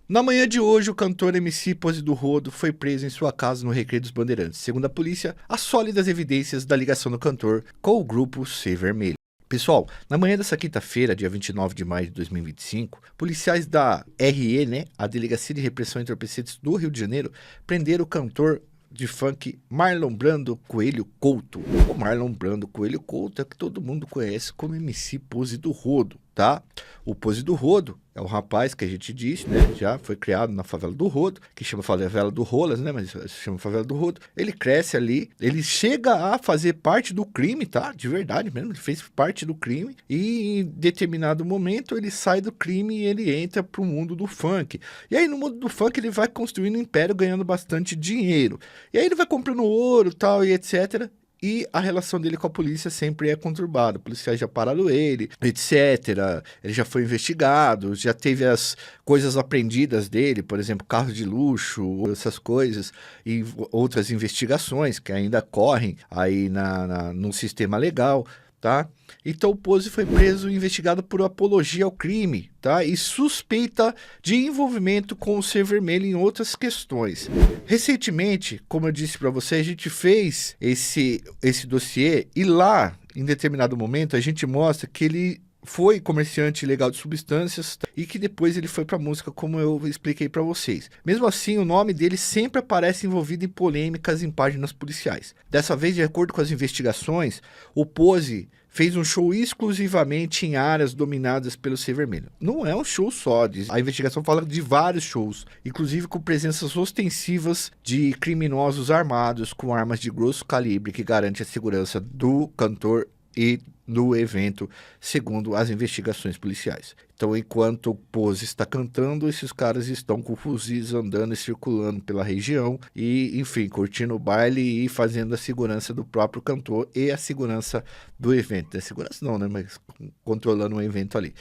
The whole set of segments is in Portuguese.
Na manhã de hoje, o cantor MC Pose do Rodo foi preso em sua casa no Recreio dos Bandeirantes. Segundo a polícia, há sólidas evidências da ligação do cantor com o grupo Ser Vermelho. Pessoal, na manhã dessa quinta-feira, dia 29 de maio de 2025, policiais da RE, a Delegacia de Repressão e Entorpecentes do Rio de Janeiro, prenderam o cantor de funk Marlon Brando Coelho Couto. O Marlon Brando Coelho Couto é que todo mundo conhece como MC Pose do Rodo, tá? O Pose do Rodo é um rapaz que a gente disse, né? Já foi criado na favela do Rodo, que chama favela do Rolas, né? Mas se chama favela do Rodo. Ele cresce ali, ele chega a fazer parte do crime, tá? De verdade mesmo, ele fez parte do crime. E em determinado momento ele sai do crime e ele entra pro mundo do funk. E aí no mundo do funk ele vai construindo um império, ganhando bastante dinheiro. E aí ele vai comprando ouro, tal e etc. E a relação dele com a polícia sempre é conturbada. Policiais já pararam ele, etc. Ele já foi investigado, já teve as coisas apreendidas dele, por exemplo, carros de luxo, essas coisas, e outras investigações que ainda correm aí no sistema legal, tá? Então o Pose foi preso e investigado por apologia ao crime, tá? E suspeita de envolvimento com o Ser Vermelho em outras questões. Recentemente, como eu disse para você, a gente fez esse dossiê e lá, em determinado momento, a gente mostra que ele foi comerciante ilegal de substâncias e que depois ele foi para música, como eu expliquei para vocês. Mesmo assim, o nome dele sempre aparece envolvido em polêmicas em páginas policiais. Dessa vez, de acordo com as investigações, o Pose fez um show exclusivamente em áreas dominadas pelo Ser Vermelho. Não é um show só, a investigação fala de vários shows, inclusive com presenças ostensivas de criminosos armados com armas de grosso calibre que garante a segurança do cantor e no evento, segundo as investigações policiais. Então, enquanto o Pose está cantando, esses caras estão com fuzis andando e circulando pela região e, enfim, curtindo o baile e fazendo a segurança do próprio cantor e a segurança do evento. A segurança não, né? Mas controlando o evento ali.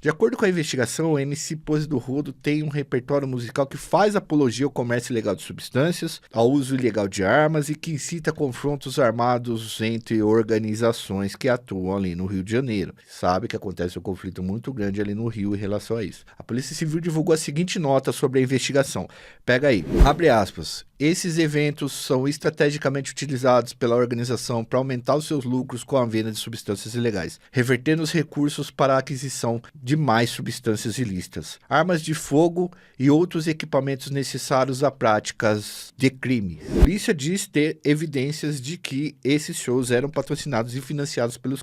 De acordo com a investigação, o MC Pose do Rodo tem um repertório musical que faz apologia ao comércio ilegal de substâncias, ao uso ilegal de armas e que incita confrontos armados entre organizações que atuam ali no Rio de Janeiro. Sabe que acontece um conflito muito grande ali no Rio em relação a isso. A Polícia Civil divulgou a seguinte nota sobre a investigação. Pega aí, abre aspas. Esses eventos são estrategicamente utilizados pela organização para aumentar os seus lucros com a venda de substâncias ilegais, revertendo os recursos para a aquisição de mais substâncias ilícitas, armas de fogo e outros equipamentos necessários a práticas de crime. A polícia diz ter evidências de que esses shows eram patrocinados e financiados pelos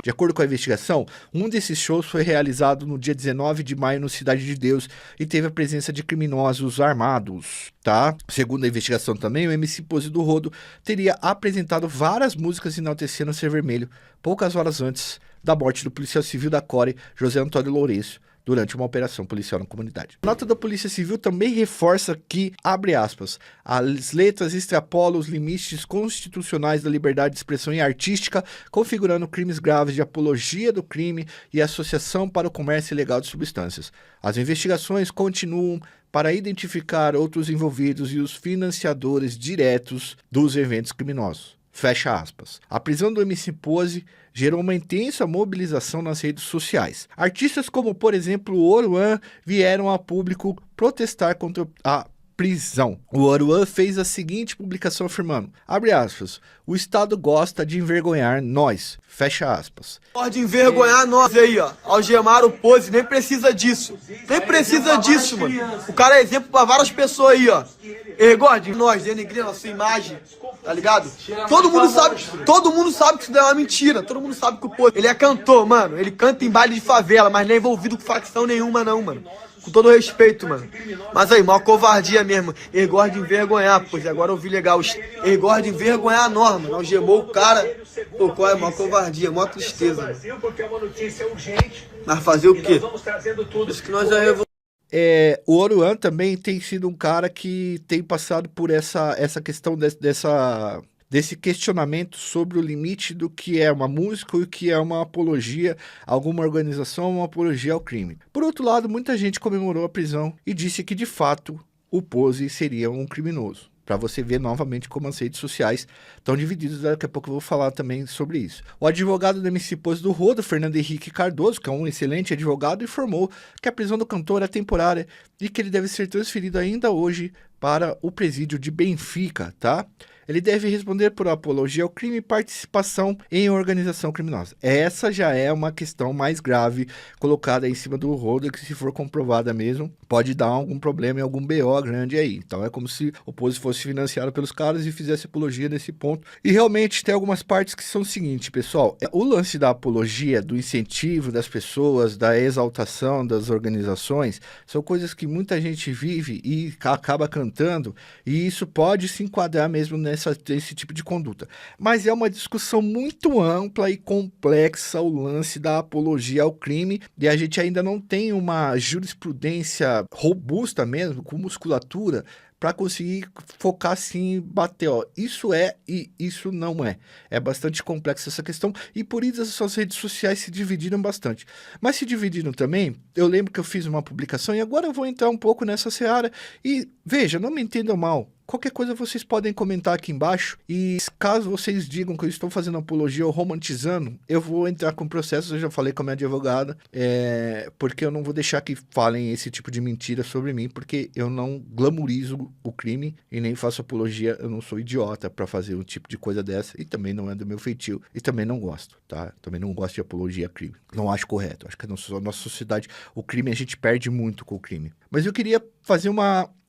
De acordo com a investigação, um desses shows foi realizado no dia 19 de maio no Cidade de Deus e teve a presença de criminosos armados, tá? Segundo a investigação também, o MC Pose do Rodo teria apresentado várias músicas enaltecendo o Ser Vermelho poucas horas antes da morte do policial civil da Core, José Antônio Lourenço, durante uma operação policial na comunidade. A nota da Polícia Civil também reforça que, abre aspas, as letras extrapolam os limites constitucionais da liberdade de expressão e artística, configurando crimes graves de apologia do crime e associação para o comércio ilegal de substâncias. As investigações continuam para identificar outros envolvidos e os financiadores diretos dos eventos criminosos. Fecha aspas. A prisão do MC Pose gerou uma intensa mobilização nas redes sociais. Artistas como, por exemplo, o Oruan vieram a público protestar contra a prisão. O Oruan fez a seguinte publicação afirmando, abre aspas, o Estado gosta de envergonhar nós, fecha aspas. Pode envergonhar nós aí, ó, algemar o Pose, nem precisa disso. Nem precisa disso, mano. O cara é exemplo pra várias pessoas aí, ó. Gordinho, nós denegrindo a sua imagem, tá ligado? Todo mundo sabe que isso daí é uma mentira. Todo mundo sabe que o Pose, ele é cantor, mano. Ele canta em baile de favela, mas não é envolvido com facção nenhuma não, mano. Com todo respeito, mano. Mas aí, mó covardia mesmo. Ele gosta de envergonhar, pois agora eu ouvi legal. Ele gosta de envergonhar a norma. Algemou o cara. Pô, qual é? Mó covardia, mó tristeza. Mano. Mas fazer o quê? Isso que nós já revoltamos. O Oruan também tem sido um cara que tem passado por essa questão desse questionamento sobre o limite do que é uma música e o que é uma apologia a alguma organização, uma apologia ao crime. Por outro lado, muita gente comemorou a prisão e disse que, de fato, o Pose seria um criminoso. Para você ver novamente como as redes sociais estão divididas, daqui a pouco eu vou falar também sobre isso. O advogado do MC Pose do Rodo, Fernando Henrique Cardoso, que é um excelente advogado, informou que a prisão do cantor é temporária e que ele deve ser transferido ainda hoje para o presídio de Benfica, tá? Ele deve responder por apologia ao crime e participação em organização criminosa. Essa já é uma questão mais grave colocada em cima do Rodo, que se for comprovada mesmo, pode dar algum problema em algum BO grande aí. Então é como se o Pose fosse financiado pelos caras e fizesse apologia nesse ponto. E realmente tem algumas partes que são o seguinte, pessoal. O lance da apologia, do incentivo das pessoas, da exaltação das organizações, são coisas que muita gente vive e acaba cantando, e isso pode se enquadrar mesmo nesse tipo de conduta. Mas é uma discussão muito ampla e complexa o lance da apologia ao crime, e a gente ainda não tem uma jurisprudência robusta mesmo, com musculatura, para conseguir focar assim e bater, ó, isso é e isso não é. É bastante complexa essa questão e por isso as suas redes sociais se dividiram bastante. Mas se dividiram também, eu lembro que eu fiz uma publicação e agora eu vou entrar um pouco nessa seara e, veja, não me entendam mal. Qualquer coisa vocês podem comentar aqui embaixo e caso vocês digam que eu estou fazendo apologia ou romantizando, eu vou entrar com processo, eu já falei com a minha advogada, porque eu não vou deixar que falem esse tipo de mentira sobre mim, porque eu não glamorizo o crime e nem faço apologia, eu não sou idiota para fazer um tipo de coisa dessa e também não é do meu feitio e também não gosto, tá? Também não gosto de apologia a crime, não acho correto, acho que a nossa sociedade, o crime a gente perde muito com o crime. Mas eu queria fazer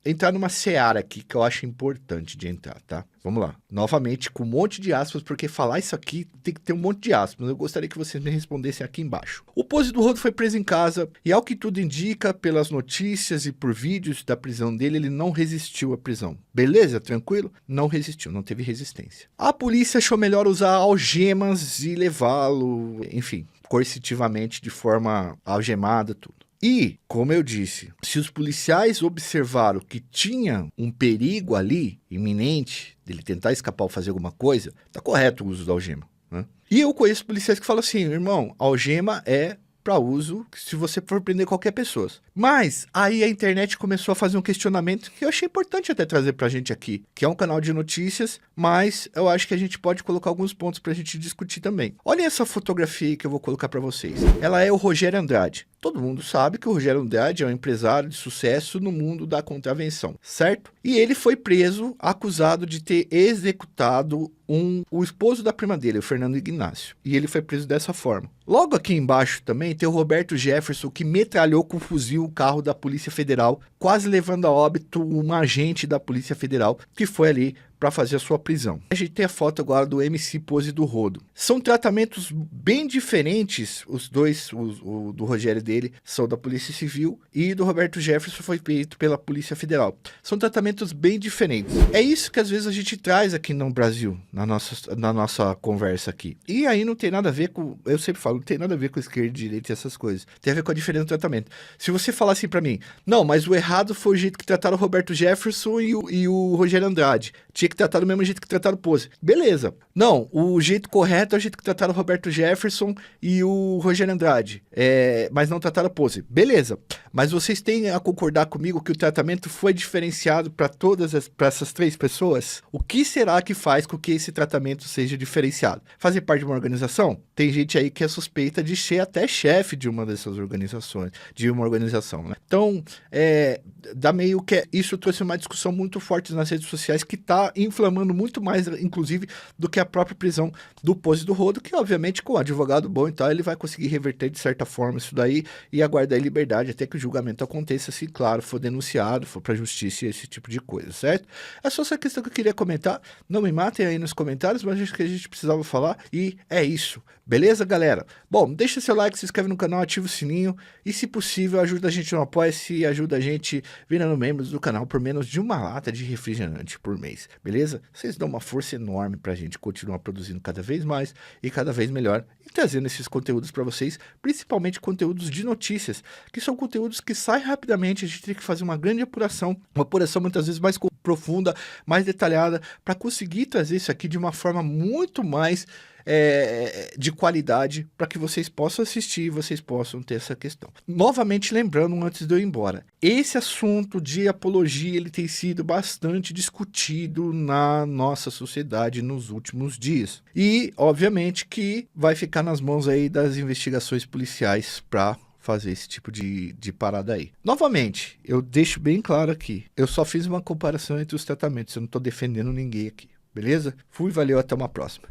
entrar numa seara aqui que eu acho importante de entrar, tá? Vamos lá. Novamente, com um monte de aspas, porque falar isso aqui tem que ter um monte de aspas. Eu gostaria que vocês me respondessem aqui embaixo. O Pose do Rodo foi preso em casa e, ao que tudo indica, pelas notícias e por vídeos da prisão dele, ele não resistiu à prisão. Beleza? Tranquilo? Não resistiu, não teve resistência. A polícia achou melhor usar algemas e levá-lo, enfim, coercitivamente, de forma algemada, tudo. E, como eu disse, se os policiais observaram que tinha um perigo ali, iminente, dele tentar escapar ou fazer alguma coisa, tá correto o uso da algema, né? E eu conheço policiais que falam assim, irmão, a algema é para uso se você for prender qualquer pessoa. Mas aí a internet começou a fazer um questionamento que eu achei importante até trazer pra gente aqui, que é um canal de notícias, mas eu acho que a gente pode colocar alguns pontos pra gente discutir também. Olhem essa fotografia aí que eu vou colocar pra vocês. Ela é o Rogério Andrade. Todo mundo sabe que o Rogério Andrade é um empresário de sucesso no mundo da contravenção, certo? E ele foi preso, acusado de ter executado o esposo da prima dele, o Fernando Ignácio. E ele foi preso dessa forma. Logo aqui embaixo também tem o Roberto Jefferson, que metralhou com fuzil o carro da Polícia Federal, quase levando a óbito um agente da Polícia Federal, que foi ali para fazer a sua prisão. A gente tem a foto agora do MC Pose do Rodo. São tratamentos bem diferentes, os dois, o do Rogério dele, são da Polícia Civil e do Roberto Jefferson foi feito pela Polícia Federal. São tratamentos bem diferentes. É isso que às vezes a gente traz aqui no Brasil, na nossa conversa aqui. E aí não tem nada a ver com, eu sempre falo, não tem nada a ver com esquerda e direita e essas coisas. Tem a ver com a diferença do tratamento. Se você falar assim para mim, não, mas o errado foi o jeito que trataram o Roberto Jefferson e o Rogério Andrade. Tinha que tratar do mesmo jeito que trataram o Pose. Beleza. Não, o jeito correto é o jeito que trataram o Roberto Jefferson e o Rogério Andrade. Mas não trataram o Pose. Beleza. Mas vocês têm a concordar comigo que o tratamento foi diferenciado para essas três pessoas? O que será que faz com que esse tratamento seja diferenciado? Fazer parte de uma organização? Tem gente aí que é suspeita de ser até chefe de uma dessas organizações, de uma organização, né? Então, dá meio que isso trouxe uma discussão muito forte nas redes sociais que está inflamando muito mais, inclusive, do que a própria prisão do Pose do Rodo, que obviamente com um advogado bom e tal, ele vai conseguir reverter de certa forma isso daí e aguardar em liberdade até que o julgamento aconteça, se claro, for denunciado, for pra justiça e esse tipo de coisa, certo? É só essa questão que eu queria comentar, não me matem aí nos comentários, mas acho que a gente precisava falar e é isso, beleza, galera? Bom, deixa seu like, se inscreve no canal, ativa o sininho e, se possível, ajuda a gente no Apoia-se e ajuda a gente virando membros do canal por menos de uma lata de refrigerante por mês, beleza? Vocês dão uma força enorme pra gente continuar produzindo cada vez mais e cada vez melhor e trazendo esses conteúdos para vocês, principalmente conteúdos de notícias, que são conteúdos que saem rapidamente, a gente tem que fazer uma grande apuração, uma apuração muitas vezes mais profunda, mais detalhada, para conseguir trazer isso aqui de uma forma muito mais de qualidade, para que vocês possam assistir e vocês possam ter essa questão. Novamente lembrando, antes de eu ir embora, esse assunto de apologia, ele tem sido bastante discutido na nossa sociedade nos últimos dias. E, obviamente, que vai ficar nas mãos aí das investigações policiais para fazer esse tipo de parada aí. Novamente, eu deixo bem claro aqui, eu só fiz uma comparação entre os tratamentos, eu não estou defendendo ninguém aqui, beleza? Fui, valeu, até uma próxima.